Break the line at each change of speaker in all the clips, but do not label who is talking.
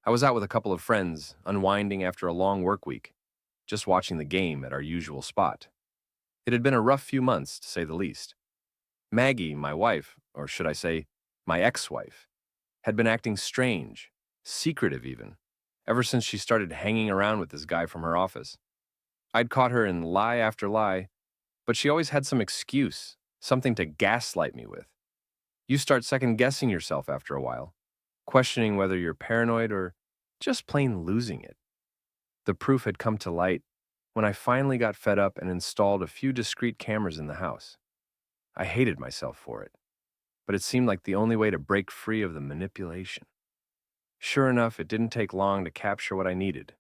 I was out with a couple of friends, unwinding after a long work week, just watching the game at our usual spot. It had been a rough few months, to say the least. Maggie, my wife, or should I say, my ex-wife, had been acting strange, secretive even, ever since she started hanging around with this guy from her office. I'd caught her in lie after lie, but she always had some excuse, something to gaslight me with. You start second-guessing yourself after a while, questioning whether you're paranoid or just plain losing it. The proof had come to light when I finally got fed up and installed a few discreet cameras in the house. I hated myself for it, but it seemed like the only way to break free of the manipulation. Sure enough, it didn't take long to capture what I needed.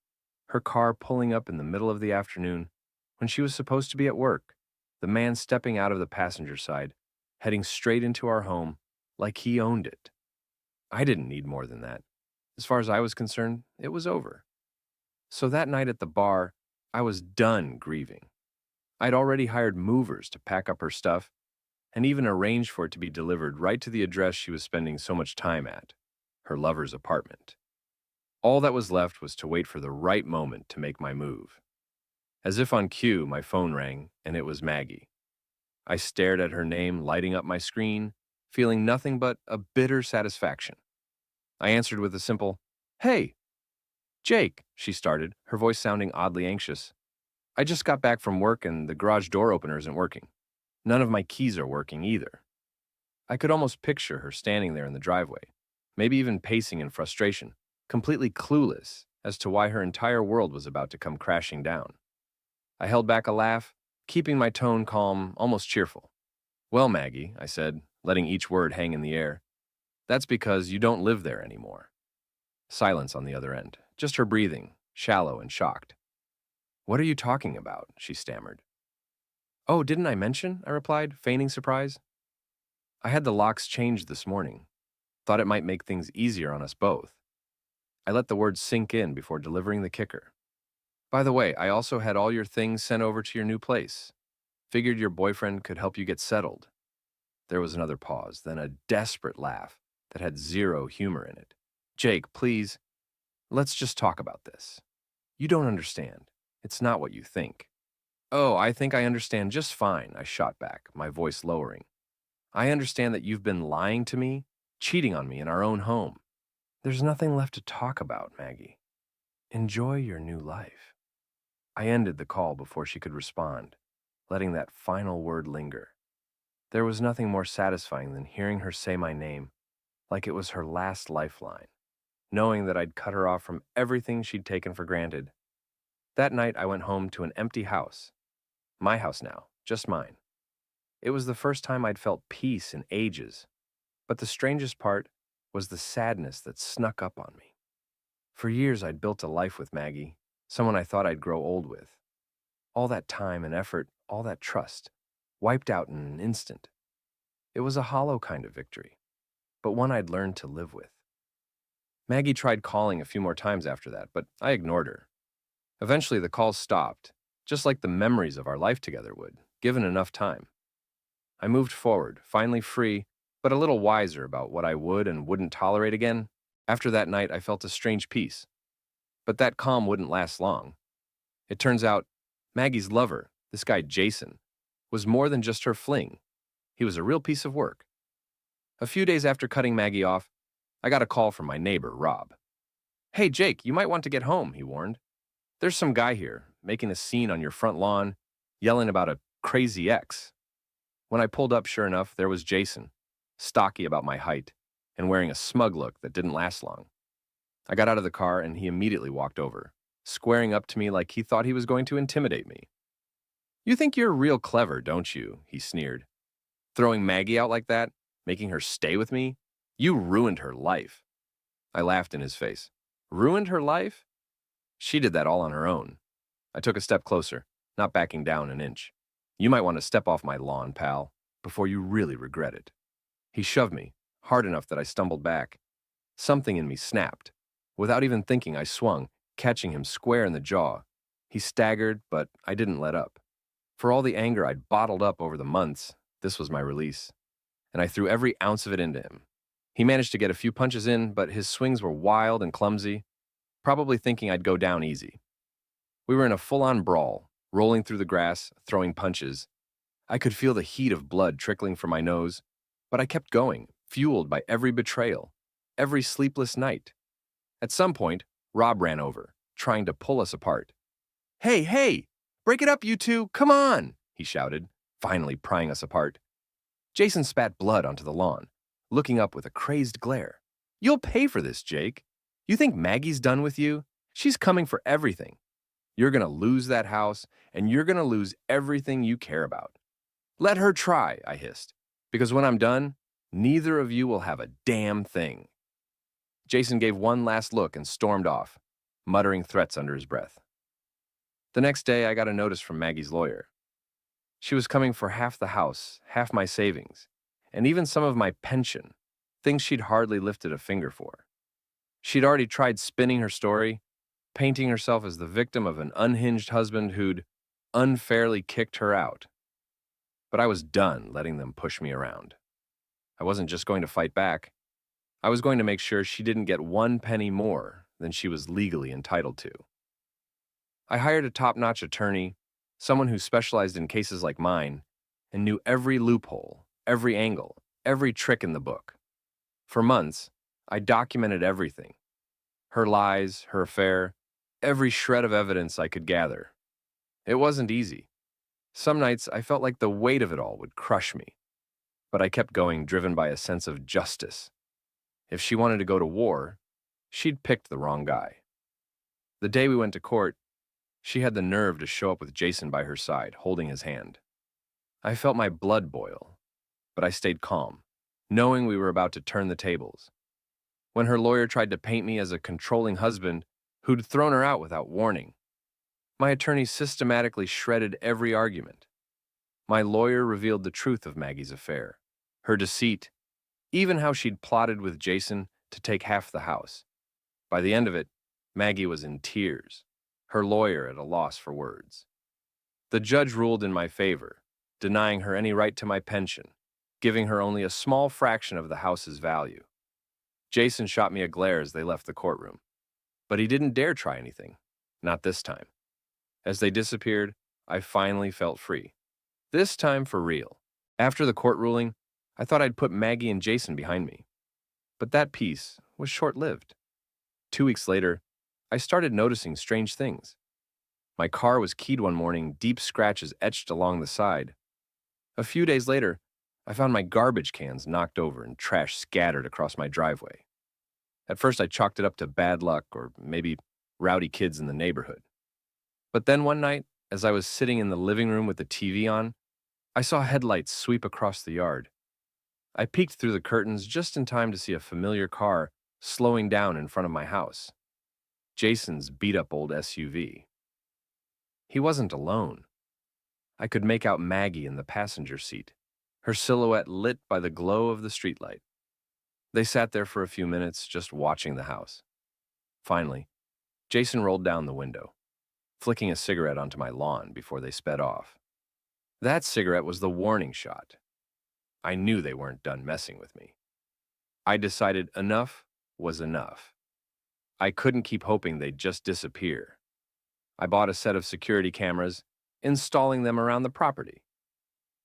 Her car pulling up in the middle of the afternoon when she was supposed to be at work, the man stepping out of the passenger side, heading straight into our home like he owned it. I didn't need more than that. As far as I was concerned, it was over. So that night at the bar, I was done grieving. I'd already hired movers to pack up her stuff and even arranged for it to be delivered right to the address she was spending so much time at, her lover's apartment. All that was left was to wait for the right moment to make my move. As if on cue, my phone rang, and it was Maggie. I stared at her name lighting up my screen, feeling nothing but a bitter satisfaction. I answered with a simple, "Hey, Jake," she started, her voice sounding oddly anxious. "I just got back from work and the garage door opener isn't working. None of my keys are working either." I could almost picture her standing there in the driveway, maybe even pacing in frustration, completely clueless as to why her entire world was about to come crashing down. I held back a laugh, keeping my tone calm, almost cheerful. "Well, Maggie," I said, letting each word hang in the air, "that's because you don't live there anymore." Silence on the other end, just her breathing, shallow and shocked. "What are you talking about?" she stammered. "Oh, didn't I mention?" I replied, feigning surprise. "I had the locks changed this morning. Thought it might make things easier on us both." I let the words sink in before delivering the kicker. "By the way, I also had all your things sent over to your new place. Figured your boyfriend could help you get settled." There was another pause, then a desperate laugh that had zero humor in it. "Jake, please, let's just talk about this. You don't understand. It's not what you think." "Oh, I think I understand just fine," I shot back, my voice lowering. "I understand that you've been lying to me, cheating on me in our own home. There's nothing left to talk about, Maggie. Enjoy your new life." I ended the call before she could respond, letting that final word linger. There was nothing more satisfying than hearing her say my name like it was her last lifeline, knowing that I'd cut her off from everything she'd taken for granted. That night, I went home to an empty house. My house now, just mine. It was the first time I'd felt peace in ages, but the strangest part was the sadness that snuck up on me. For years, I'd built a life with Maggie, someone I thought I'd grow old with. All that time and effort, all that trust, wiped out in an instant. It was a hollow kind of victory, but one I'd learned to live with. Maggie tried calling a few more times after that, but I ignored her. Eventually, the calls stopped, just like the memories of our life together would, given enough time. I moved forward, finally free, but a little wiser about what I would and wouldn't tolerate again. After that night, I felt a strange peace. But that calm wouldn't last long. It turns out, Maggie's lover, this guy Jason, was more than just her fling. He was a real piece of work. A few days after cutting Maggie off, I got a call from my neighbor, Rob. "Hey, Jake, you might want to get home," he warned. "There's some guy here, making a scene on your front lawn, yelling about a crazy ex." When I pulled up, sure enough, there was Jason, stocky about my height, and wearing a smug look that didn't last long. I got out of the car and he immediately walked over, squaring up to me like he thought he was going to intimidate me. "You think you're real clever, don't you?" he sneered. "Throwing Maggie out like that, making her stay with me? You ruined her life." I laughed in his face. "Ruined her life? She did that all on her own." I took a step closer, not backing down an inch. "You might want to step off my lawn, pal, before you really regret it." He shoved me, hard enough that I stumbled back. Something in me snapped. Without even thinking, I swung, catching him square in the jaw. He staggered, but I didn't let up. For all the anger I'd bottled up over the months, this was my release, and I threw every ounce of it into him. He managed to get a few punches in, but his swings were wild and clumsy, probably thinking I'd go down easy. We were in a full-on brawl, rolling through the grass, throwing punches. I could feel the heat of blood trickling from my nose, but I kept going, fueled by every betrayal, every sleepless night. At some point, Rob ran over, trying to pull us apart. "Hey, hey! Break it up, you two! Come on!" he shouted, finally prying us apart. Jason spat blood onto the lawn, looking up with a crazed glare. "You'll pay for this, Jake. You think Maggie's done with you? She's coming for everything. You're gonna lose that house, and you're gonna lose everything you care about." "Let her try," I hissed, "because when I'm done, neither of you will have a damn thing." Jason gave one last look and stormed off, muttering threats under his breath. The next day, I got a notice from Maggie's lawyer. She was coming for half the house, half my savings, and even some of my pension, things she'd hardly lifted a finger for. She'd already tried spinning her story, painting herself as the victim of an unhinged husband who'd unfairly kicked her out. But I was done letting them push me around. I wasn't just going to fight back. I was going to make sure she didn't get one penny more than she was legally entitled to. I hired a top-notch attorney, someone who specialized in cases like mine, and knew every loophole, every angle, every trick in the book. For months, I documented everything. Her lies, her affair, every shred of evidence I could gather. It wasn't easy. Some nights I felt like the weight of it all would crush me. But I kept going, driven by a sense of justice. If she wanted to go to war, she'd picked the wrong guy. The day we went to court, she had the nerve to show up with Jason by her side, holding his hand. I felt my blood boil, but I stayed calm, knowing we were about to turn the tables. When her lawyer tried to paint me as a controlling husband who'd thrown her out without warning, my attorney systematically shredded every argument. My lawyer revealed the truth of Maggie's affair, her deceit, even how she'd plotted with Jason to take half the house. By the end of it, Maggie was in tears, her lawyer at a loss for words. The judge ruled in my favor, denying her any right to my pension, giving her only a small fraction of the house's value. Jason shot me a glare as they left the courtroom, but he didn't dare try anything, not this time. As they disappeared, I finally felt free. This time for real. After the court ruling, I thought I'd put Maggie and Jason behind me. But that peace was short-lived. 2 weeks later, I started noticing strange things. My car was keyed one morning, deep scratches etched along the side. A few days later, I found my garbage cans knocked over and trash scattered across my driveway. At first, I chalked it up to bad luck or maybe rowdy kids in the neighborhood. But then one night, as I was sitting in the living room with the TV on, I saw headlights sweep across the yard. I peeked through the curtains just in time to see a familiar car slowing down in front of my house. Jason's beat-up old SUV. He wasn't alone. I could make out Maggie in the passenger seat, her silhouette lit by the glow of the streetlight. They sat there for a few minutes, just watching the house. Finally, Jason rolled down the window, flicking a cigarette onto my lawn before they sped off. That cigarette was the warning shot. I knew they weren't done messing with me. I decided enough was enough. I couldn't keep hoping they'd just disappear. I bought a set of security cameras, installing them around the property.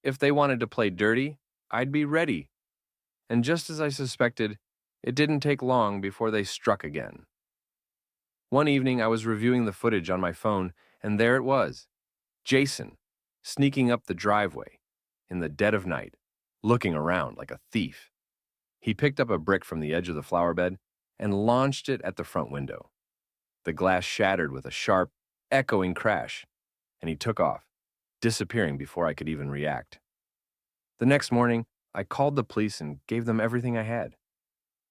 If they wanted to play dirty, I'd be ready. And just as I suspected, it didn't take long before they struck again. One evening, I was reviewing the footage on my phone, and there it was, Jason, sneaking up the driveway, in the dead of night, looking around like a thief. He picked up a brick from the edge of the flower bed and launched it at the front window. The glass shattered with a sharp, echoing crash, and he took off, disappearing before I could even react. The next morning, I called the police and gave them everything I had.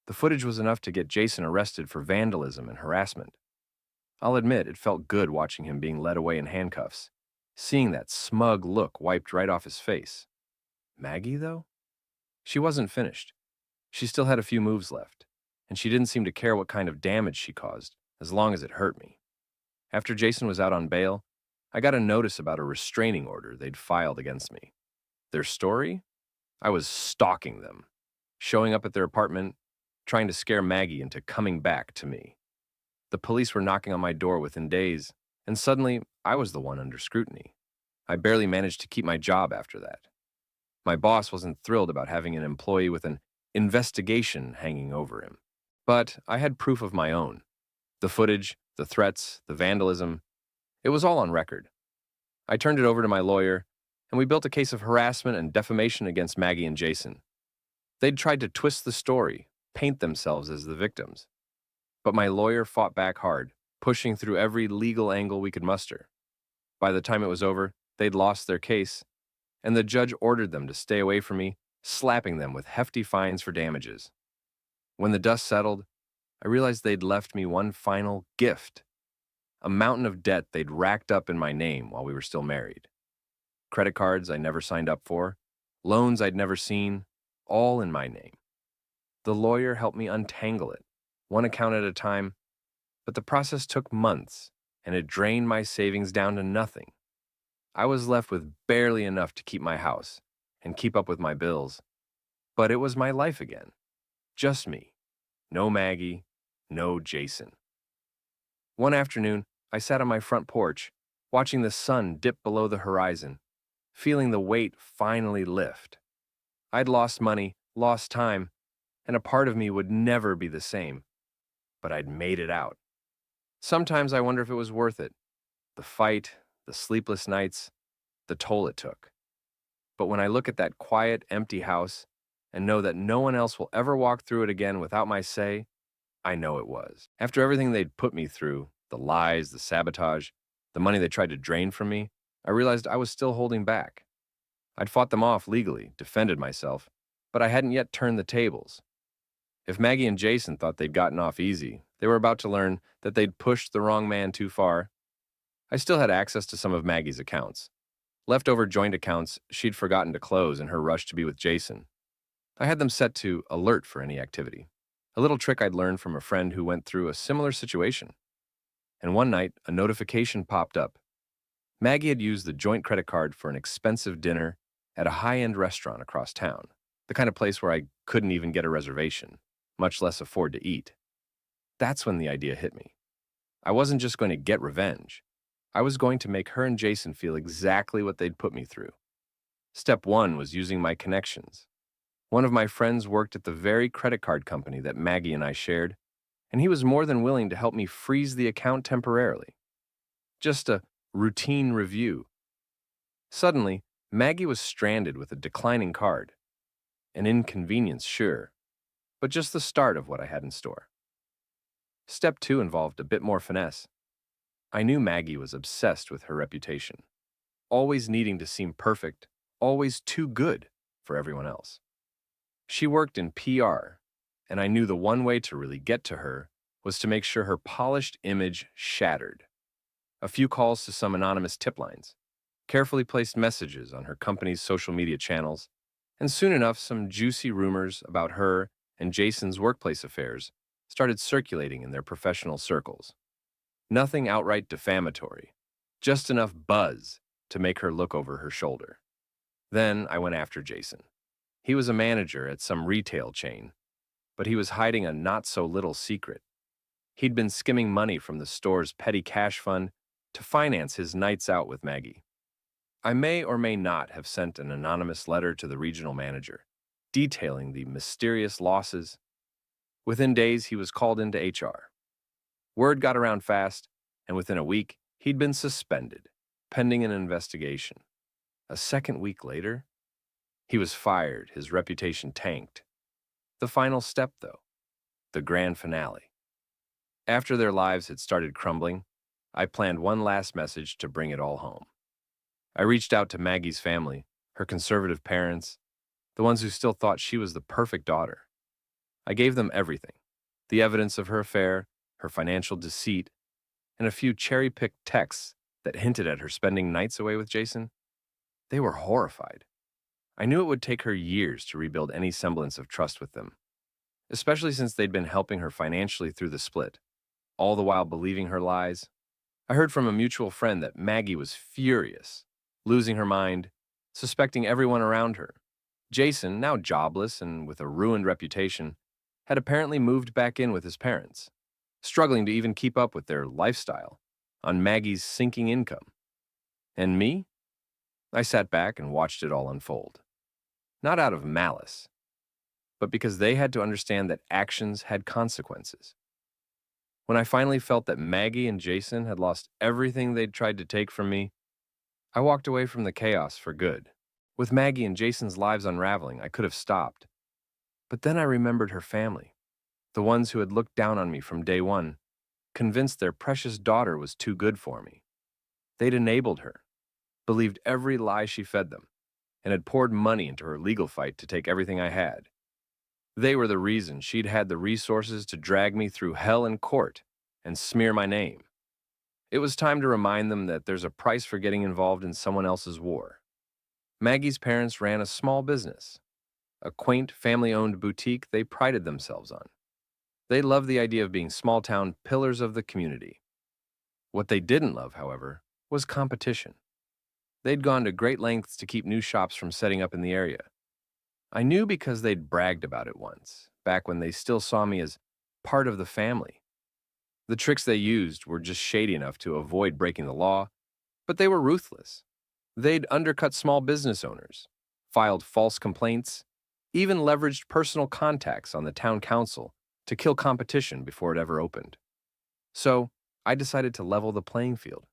The footage was enough to get Jason arrested for vandalism and harassment. I'll admit it felt good watching him being led away in handcuffs, seeing that smug look wiped right off his face. Maggie, though? She wasn't finished. She still had a few moves left, and she didn't seem to care what kind of damage she caused, as long as it hurt me. After Jason was out on bail, I got a notice about a restraining order they'd filed against me. Their story? I was stalking them, showing up at their apartment, trying to scare Maggie into coming back to me. The police were knocking on my door within days, and suddenly I was the one under scrutiny. I barely managed to keep my job after that. My boss wasn't thrilled about having an employee with an investigation hanging over him. But I had proof of my own. The footage, the threats, the vandalism, it was all on record. I turned it over to my lawyer, and we built a case of harassment and defamation against Maggie and Jason. They'd tried to twist the story, paint themselves as the victims. But my lawyer fought back hard, pushing through every legal angle we could muster. By the time it was over, they'd lost their case, and the judge ordered them to stay away from me, slapping them with hefty fines for damages. When the dust settled, I realized they'd left me one final gift, a mountain of debt they'd racked up in my name while we were still married. Credit cards I never signed up for, loans I'd never seen, all in my name. The lawyer helped me untangle it, one account at a time, but the process took months, and it drained my savings down to nothing. I was left with barely enough to keep my house and keep up with my bills. But it was my life again. Just me. No Maggie, no Jason. One afternoon, I sat on my front porch, watching the sun dip below the horizon, feeling the weight finally lift. I'd lost money, lost time, and a part of me would never be the same. But I'd made it out. Sometimes I wonder if it was worth it. The fight, the sleepless nights, the toll it took. But when I look at that quiet, empty house and know that no one else will ever walk through it again without my say, I know it was. After everything they'd put me through, the lies, the sabotage, the money they tried to drain from me, I realized I was still holding back. I'd fought them off legally, defended myself, but I hadn't yet turned the tables. If Maggie and Jason thought they'd gotten off easy, they were about to learn that they'd pushed the wrong man too far. I still had access to some of Maggie's accounts. Leftover joint accounts she'd forgotten to close in her rush to be with Jason. I had them set to alert for any activity, a little trick I'd learned from a friend who went through a similar situation. And one night, a notification popped up. Maggie had used the joint credit card for an expensive dinner at a high-end restaurant across town, the kind of place where I couldn't even get a reservation, much less afford to eat. That's when the idea hit me. I wasn't just going to get revenge. I was going to make her and Jason feel exactly what they'd put me through. Step one was using my connections. One of my friends worked at the very credit card company that Maggie and I shared, and he was more than willing to help me freeze the account temporarily. Just a routine review. Suddenly, Maggie was stranded with a declining card. An inconvenience, sure, but just the start of what I had in store. Step two involved a bit more finesse. I knew Maggie was obsessed with her reputation, always needing to seem perfect, always too good for everyone else. She worked in PR, and I knew the one way to really get to her was to make sure her polished image shattered. A few calls to some anonymous tip lines, carefully placed messages on her company's social media channels, and soon enough some juicy rumors about her and Jason's workplace affairs started circulating in their professional circles. Nothing outright defamatory, just enough buzz to make her look over her shoulder. Then I went after Jason. He was a manager at some retail chain, but he was hiding a not-so-little secret. He'd been skimming money from the store's petty cash fund to finance his nights out with Maggie. I may or may not have sent an anonymous letter to the regional manager, detailing the mysterious losses. Within days, he was called into HR. Word got around fast, and within a week, he'd been suspended, pending an investigation. A second week later, he was fired, his reputation tanked. The final step, though, the grand finale. After their lives had started crumbling, I planned one last message to bring it all home. I reached out to Maggie's family, her conservative parents, the ones who still thought she was the perfect daughter. I gave them everything, the evidence of her affair, her financial deceit, and a few cherry-picked texts that hinted at her spending nights away with Jason. They were horrified. I knew it would take her years to rebuild any semblance of trust with them, especially since they'd been helping her financially through the split, all the while believing her lies. I heard from a mutual friend that Maggie was furious, losing her mind, suspecting everyone around her. Jason, now jobless and with a ruined reputation, had apparently moved back in with his parents. struggling to even keep up with their lifestyle on Maggie's sinking income. And me? I sat back and watched it all unfold. Not out of malice, but because they had to understand that actions had consequences. When I finally felt that Maggie and Jason had lost everything they'd tried to take from me, I walked away from the chaos for good. With Maggie and Jason's lives unraveling, I could have stopped. But then I remembered her family, the ones who had looked down on me from day one, convinced their precious daughter was too good for me. They'd enabled her, believed every lie she fed them, and had poured money into her legal fight to take everything I had. They were the reason she'd had the resources to drag me through hell in court and smear my name. It was time to remind them that there's a price for getting involved in someone else's war. Maggie's parents ran a small business, a quaint family-owned boutique they prided themselves on. They loved the idea of being small-town pillars of the community. What they didn't love, however, was competition. They'd gone to great lengths to keep new shops from setting up in the area. I knew because they'd bragged about it once, back when they still saw me as part of the family. The tricks they used were just shady enough to avoid breaking the law, but they were ruthless. They'd undercut small business owners, filed false complaints, even leveraged personal contacts on the town council to kill competition before it ever opened. So, I decided to level the playing field.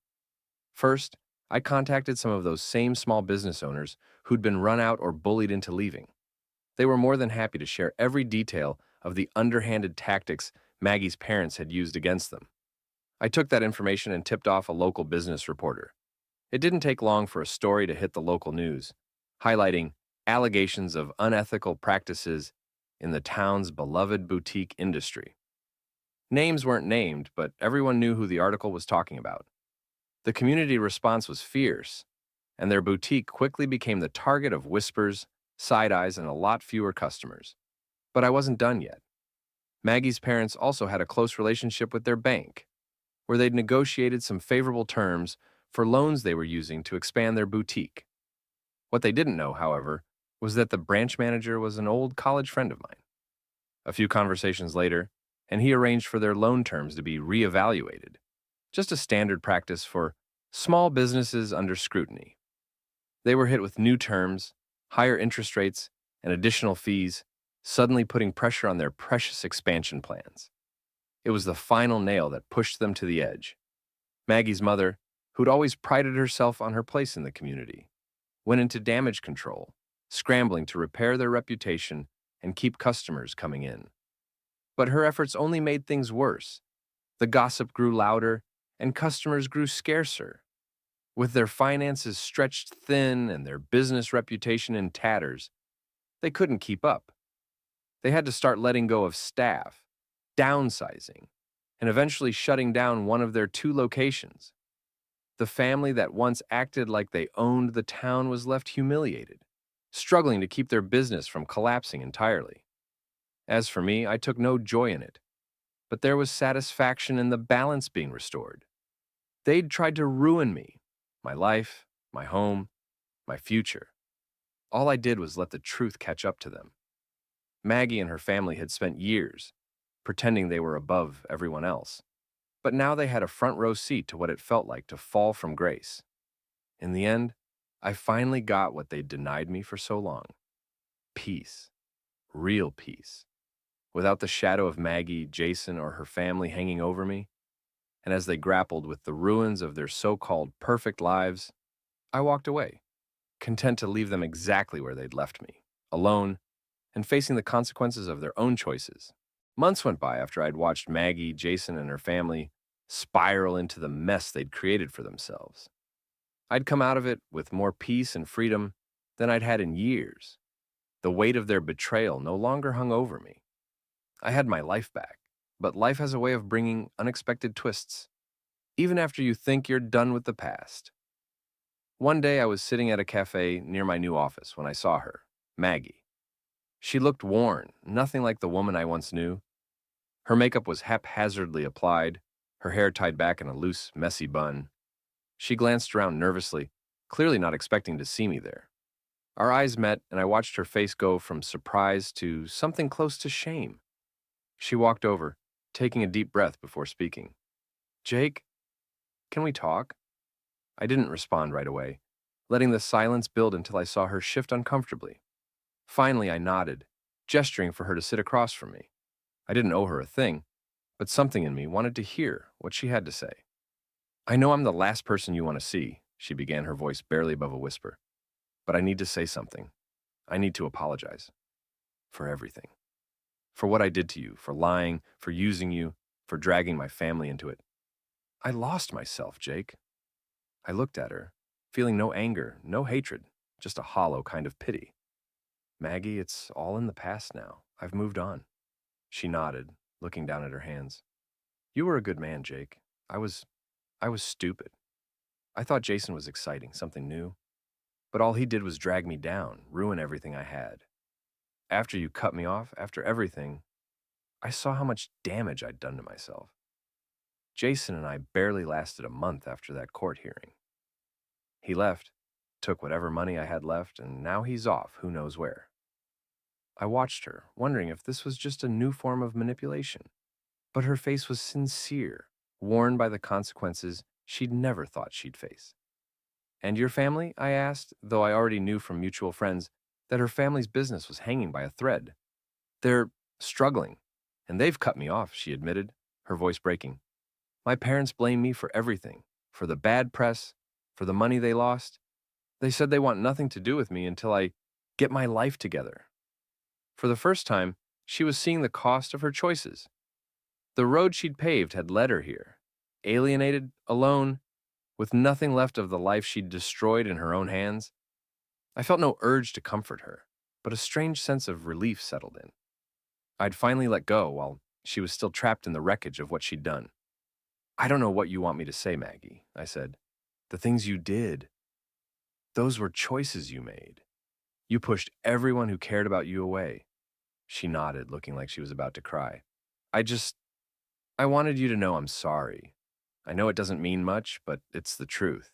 First, I contacted some of those same small business owners who'd been run out or bullied into leaving. They were more than happy to share every detail of the underhanded tactics Maggie's parents had used against them. I took that information and tipped off a local business reporter. It didn't take long for a story to hit the local news, highlighting allegations of unethical practices in the town's beloved boutique industry. Names weren't named, but everyone knew who the article was talking about. The community response was fierce, and their boutique quickly became the target of whispers, side eyes, and a lot fewer customers. But I wasn't done yet. Maggie's parents also had a close relationship with their bank, where they'd negotiated some favorable terms for loans they were using to expand their boutique. What they didn't know, however, was that the branch manager was an old college friend of mine. A few conversations later, and he arranged for their loan terms to be reevaluated, just a standard practice for small businesses under scrutiny. They were hit with new terms, higher interest rates, and additional fees, suddenly putting pressure on their precious expansion plans. It was the final nail that pushed them to the edge. Maggie's mother, who'd always prided herself on her place in the community, went into damage control, scrambling to repair their reputation and keep customers coming in. But her efforts only made things worse. The gossip grew louder, and customers grew scarcer. With their finances stretched thin and their business reputation in tatters, they couldn't keep up. They had to start letting go of staff, downsizing, and eventually shutting down one of their 2 locations. The family that once acted like they owned the town was left humiliated, struggling to keep their business from collapsing entirely. As for me, I took no joy in it, but there was satisfaction in the balance being restored. They'd tried to ruin me, my life, my home, my future. All I did was let the truth catch up to them. Maggie and her family had spent years pretending they were above everyone else, but now they had a front row seat to what it felt like to fall from grace. In the end, I finally got what they'd denied me for so long. Peace. Real peace. Without the shadow of Maggie, Jason, or her family hanging over me, and as they grappled with the ruins of their so-called perfect lives, I walked away, content to leave them exactly where they'd left me, alone, and facing the consequences of their own choices. Months went by after I'd watched Maggie, Jason, and her family spiral into the mess they'd created for themselves. I'd come out of it with more peace and freedom than I'd had in years. The weight of their betrayal no longer hung over me. I had my life back, but life has a way of bringing unexpected twists, even after you think you're done with the past. One day I was sitting at a cafe near my new office when I saw her, Maggie. She looked worn, nothing like the woman I once knew. Her makeup was haphazardly applied, her hair tied back in a loose, messy bun. She glanced around nervously, clearly not expecting to see me there. Our eyes met, and I watched her face go from surprise to something close to shame. She walked over, taking a deep breath before speaking. Jake, can we talk? I didn't respond right away, letting the silence build until I saw her shift uncomfortably. Finally, I nodded, gesturing for her to sit across from me. I didn't owe her a thing, but something in me wanted to hear what she had to say. I know I'm the last person you want to see, she began, her voice barely above a whisper. But I need to say something. I need to apologize. For everything. For what I did to you, for lying, for using you, for dragging my family into it. I lost myself, Jake. I looked at her, feeling no anger, no hatred, just a hollow kind of pity. Maggie, it's all in the past now. I've moved on. She nodded, looking down at her hands. You were a good man, Jake. I was stupid. I thought Jason was exciting, something new. But all he did was drag me down, ruin everything I had. After you cut me off, after everything, I saw how much damage I'd done to myself. Jason and I barely lasted a month after that court hearing. He left, took whatever money I had left, and now he's off, who knows where. I watched her, wondering if this was just a new form of manipulation. But her face was sincere, worn by the consequences she'd never thought she'd face. And your family? I asked, though I already knew from mutual friends that her family's business was hanging by a thread. They're struggling, and they've cut me off, she admitted, her voice breaking. My parents blame me for everything, for the bad press, for the money they lost. They said they want nothing to do with me until I get my life together. For the first time, she was seeing the cost of her choices. The road she'd paved had led her here, alienated, alone, with nothing left of the life she'd destroyed in her own hands. I felt no urge to comfort her, but a strange sense of relief settled in. I'd finally let go while she was still trapped in the wreckage of what she'd done. I don't know what you want me to say, Maggie, I said. The things you did, those were choices you made. You pushed everyone who cared about you away. She nodded, looking like she was about to cry. I wanted you to know I'm sorry. I know it doesn't mean much, but it's the truth.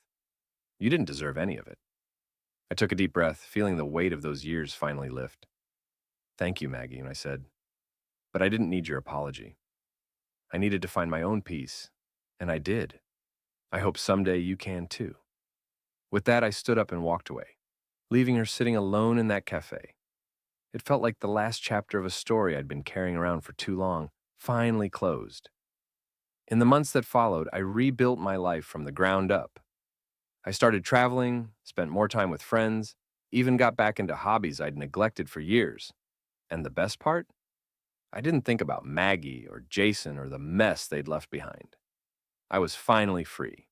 You didn't deserve any of it. I took a deep breath, feeling the weight of those years finally lift. Thank you, Maggie, I said. But I didn't need your apology. I needed to find my own peace, and I did. I hope someday you can too. With that, I stood up and walked away, leaving her sitting alone in that cafe. It felt like the last chapter of a story I'd been carrying around for too long finally closed. In the months that followed, I rebuilt my life from the ground up. I started traveling, spent more time with friends, even got back into hobbies I'd neglected for years. And the best part? I didn't think about Maggie or Jason or the mess they'd left behind. I was finally free.